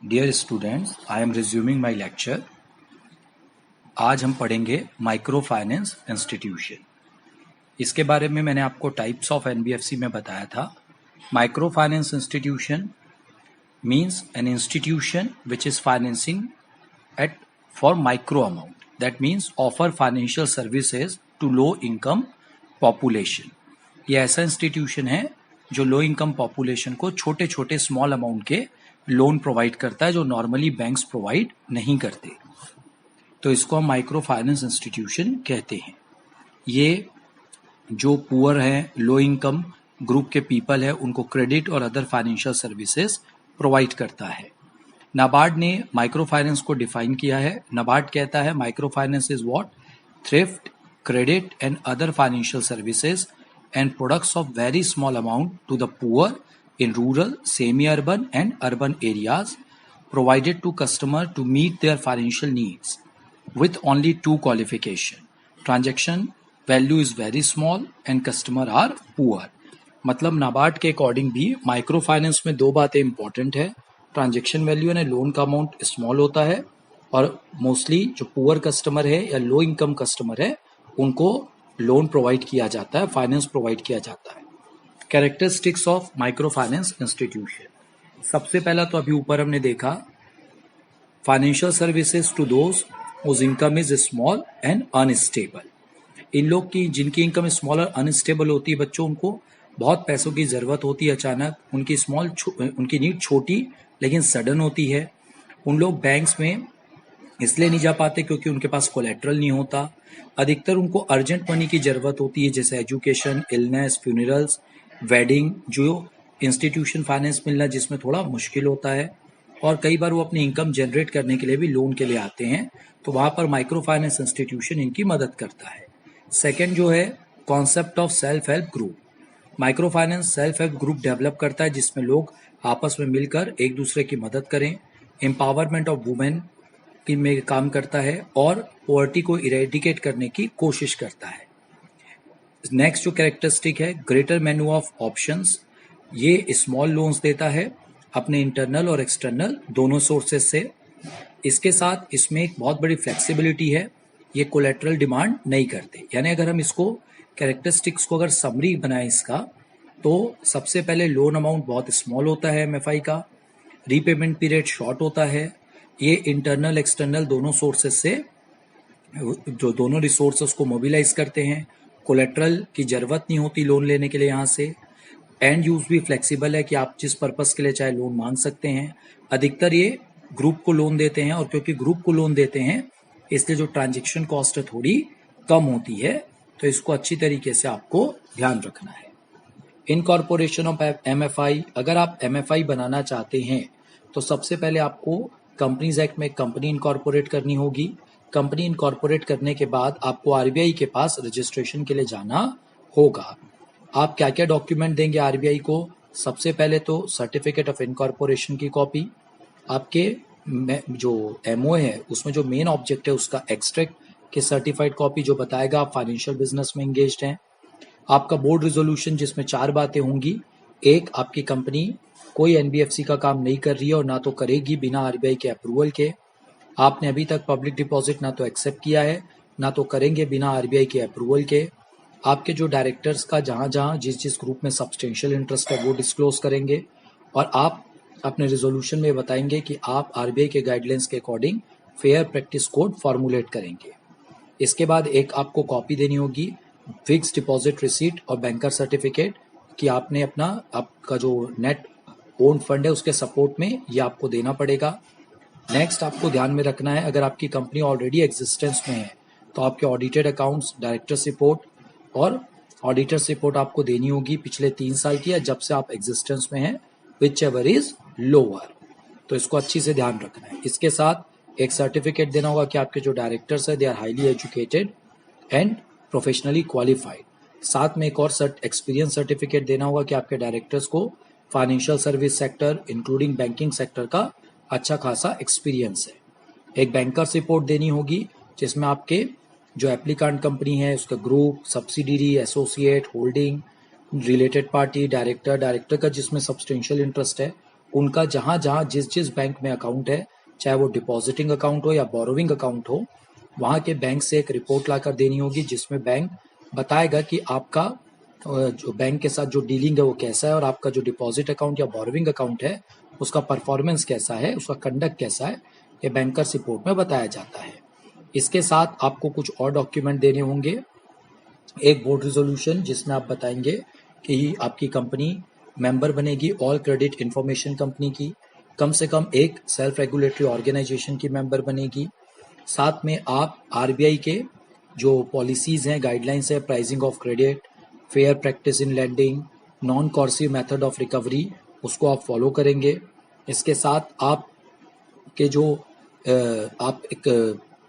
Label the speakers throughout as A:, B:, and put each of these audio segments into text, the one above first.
A: Dear students, I am resuming my lecture. आज हम पढ़ेंगे माइक्रो फाइनेंस इंस्टीट्यूशन। इसके बारे में मैंने आपको टाइप्स ऑफ एनबीएफसी में बताया था। Micro finance institution means an institution which is financing at for micro amount, that means offer financial services to low income population. ये ऐसा इंस्टीट्यूशन है जो लो इनकम पॉपुलेशन को छोटे छोटे स्मॉल अमाउंट के लोन प्रोवाइड करता है, जो नॉर्मली बैंक्स प्रोवाइड नहीं करते। तो इसको हम माइक्रो फाइनेंस इंस्टीट्यूशन कहते हैं। ये जो पुअर हैं, लो इनकम ग्रुप के पीपल है, उनको क्रेडिट और अदर फाइनेंशियल सर्विसेज प्रोवाइड करता है। नाबार्ड ने माइक्रो फाइनेंस को डिफाइन किया है। नाबार्ड कहता है micro finance is what? Thrift, credit and other financial services and products of very small amount to the poor in rural, semi-urban and urban areas, provided to customer to meet their financial needs with only two qualification. Transaction value is very small and customer are poor. मतलब नाबार्ड के according भी micro finance में दो बातें important है। Transaction value यानी loan का amount small होता है, और मोस्टली जो पुअर कस्टमर है या लो इनकम कस्टमर है उनको लोन प्रोवाइड किया जाता है, फाइनेंस प्रोवाइड किया जाता है। Characteristics of micro finance institution. सबसे पहला तो अभी ऊपर हमने देखा, financial services to those whose income is small and unstable. इन लोग की जिनकी इनकम स्मॉल और अनस्टेबल होती है बच्चों, उनको बहुत पैसों की जरूरत होती है अचानक, उनकी नीड छोटी लेकिन सडन होती है। उन लोग बैंक्स में इसलिए नहीं जा पाते क्योंकि उनके पास कोलेट्रल नहीं होता। अधिकतर उनको अर्जेंट मनी की जरूरत होती है, जैसे एजुकेशन, इलनेस, फ्यूनरल्स, वेडिंग, जो इंस्टीट्यूशन फाइनेंस मिलना जिसमें थोड़ा मुश्किल होता है। और कई बार वो अपनी इनकम जनरेट करने के लिए भी लोन के लिए आते हैं, तो वहां पर माइक्रो फाइनेंस इंस्टीट्यूशन इनकी मदद करता है। सेकेंड जो है concept of self help group. Micro finance self help group develop करता है जिसमें लोग आपस में मिलकर एक दूसरे की मदद करें। एम्पावरमेंट ऑफ वुमेन की में काम करता है और पॉवर्टी को इरेडिकेट करने की कोशिश करता है। नेक्स्ट जो कैरेक्टरिस्टिक है, ग्रेटर मेन्यू ऑफ ऑप्शंस। ये स्मॉल लोन्स देता है अपने इंटरनल और एक्सटर्नल दोनों सोर्सेज से। इसके साथ इसमें एक बहुत बड़ी फ्लेक्सिबिलिटी है, ये कोलेट्रल डिमांड नहीं करते। यानी अगर हम इसको कैरेक्टरिस्टिक्स को अगर समरी बनाए इसका, तो सबसे पहले लोन अमाउंट बहुत स्मॉल होता है एमएफआई का, रीपेमेंट पीरियड शॉर्ट होता है, ये इंटरनल एक्सटर्नल दोनों सोर्सेज से जो दोनों रिसोर्सेज को मोबिलाइज करते हैं, कोलेट्रल की जरूरत नहीं होती लोन लेने के लिए यहाँ से। एंड यूज भी फ्लेक्सिबल है कि आप जिस पर्पस के लिए चाहे लोन मांग सकते हैं। अधिकतर ये ग्रुप को लोन देते हैं, और क्योंकि ग्रुप को लोन देते हैं इसलिए जो ट्रांजेक्शन कॉस्ट है थोड़ी कम होती है, तो इसको अच्छी तरीके से आपको ध्यान रखना है। Incorporation of MFI. अगर आप एमएफआई बनाना चाहते हैं तो सबसे पहले आपको कंपनीज एक्ट में कंपनी इनकॉर्पोरेट करनी होगी। कंपनी इनकॉर्पोरेट करने के बाद आपको आरबीआई के पास रजिस्ट्रेशन के लिए जाना होगा। आप क्या क्या डॉक्यूमेंट देंगे आरबीआई को? सबसे पहले तो सर्टिफिकेट ऑफ इनकॉर्पोरेशन की कॉपी, आपके जो एमओ है उसमें जो मेन ऑब्जेक्ट है उसका एक्सट्रैक्ट के सर्टिफाइड कॉपी जो बताएगा आप फाइनेंशियल बिजनेस में एंगेज्ड हैं। आपका बोर्ड रिजोल्यूशन जिसमें 4 बातें होंगी। एक, आपकी कंपनी कोई एनबीएफसी का काम नहीं कर रही है और ना तो करेगी बिना आरबीआई के अप्रूवल के। आपने अभी तक पब्लिक डिपॉजिट ना तो एक्सेप्ट किया है, ना तो करेंगे बिना आरबीआई के अप्रूवल के। आपके जो डायरेक्टर्स का जहां जहां जिस जिस ग्रुप में सब्सटेंशियल इंटरेस्ट है वो डिस्क्लोज करेंगे, और आप अपने रिजोल्यूशन में बताएंगे कि आप आरबीआई के गाइडलाइंस के according fair practice code formulate करेंगे। इसके बाद एक आपको कॉपी देनी होगी फिक्स डिपॉजिट रिसीट और बैंकर सर्टिफिकेट कि आपने आपका जो नेट ओन फंड है उसके सपोर्ट में ये आपको देना पड़ेगा। नेक्स्ट आपको ध्यान में रखना है, अगर आपकी कंपनी ऑलरेडी एग्जिस्टेंस में है तो आपके ऑडिटेड अकाउंट्स, डायरेक्टर्स रिपोर्ट और ऑडिटर्स रिपोर्ट आपको देनी होगी पिछले 3 साल की, या जब से आप एग्जिस्टेंस में हैं, विच एवर इज लोअर। तो इसको अच्छी से ध्यान रखना है। इसके साथ एक सर्टिफिकेट देना होगा कि आपके जो डायरेक्टर्स है they are highly educated and professionally qualified. साथ में एक और एक्सपीरियंस सर्टिफिकेट देना होगा कि आपके डायरेक्टर्स को financial service sector including banking sector का अच्छा खासा एक्सपीरियंस है। एक बैंकर्स रिपोर्ट देनी होगी जिसमें आपके जो एप्लीकांट कंपनी है उसका group, subsidiary, associate, holding, related party, director का जिसमें सब्सटेंशियल इंटरेस्ट है उनका जहाँ जहाँ जिस जिस बैंक में अकाउंट है, चाहे वो डिपॉजिटिंग अकाउंट हो या बोरोविंग अकाउंट हो, वहाँ के बैंक से एक रिपोर्ट लाकर देनी होगी, जिसमें बैंक बताएगा कि आपका जो बैंक के साथ जो डीलिंग है वो कैसा है, और आपका जो डिपॉजिट अकाउंट या बोरोविंग अकाउंट है उसका परफॉर्मेंस कैसा है, उसका कंडक्ट कैसा है, ये बैंकर्स रिपोर्ट में बताया जाता है। इसके साथ आपको कुछ और डॉक्यूमेंट देने होंगे। एक बोर्ड रिजोल्यूशन जिसमें आप बताएंगे कि आपकी कंपनी मेंबर बनेगी ऑल क्रेडिट इंफॉर्मेशन कंपनी की, कम से कम एक सेल्फ रेगुलेटरी ऑर्गेनाइजेशन की मेंबर बनेगी। साथ में आप आरबीआई के जो पॉलिसीज हैं, गाइडलाइंस है, pricing of credit, fair practice in lending, non coercive method of recovery, उसको आप फॉलो करेंगे। इसके साथ आप के जो आप एक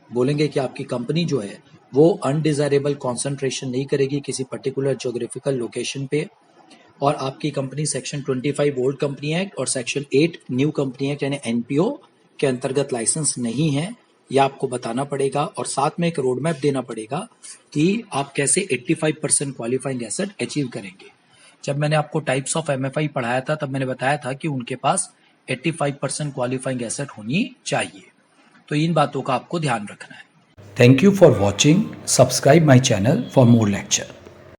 A: बोलेंगे कि आपकी कंपनी जो है वो अनडिजायरेबल कॉन्सेंट्रेशन नहीं करेगी किसी पर्टिकुलर ज्योग्राफिकल लोकेशन पे, और आपकी company section 25 old company act और सेक्शन 8 न्यू कंपनी एक्ट यानी एनपीओ के अंतर्गत लाइसेंस नहीं है, यह आपको बताना पड़ेगा। और साथ में एक रोड मैप देना पड़ेगा कि आप कैसे 85% क्वालिफाइंग एसेट अचीव करेंगे। जब मैंने आपको टाइप्स ऑफ एमएफआई पढ़ाया था तब मैंने बताया था कि उनके पास 85% क्वालिफाइंग एसेट होनी चाहिए, तो इन बातों का आपको ध्यान रखना है। Thank you for watching. Subscribe my channel for more lecture.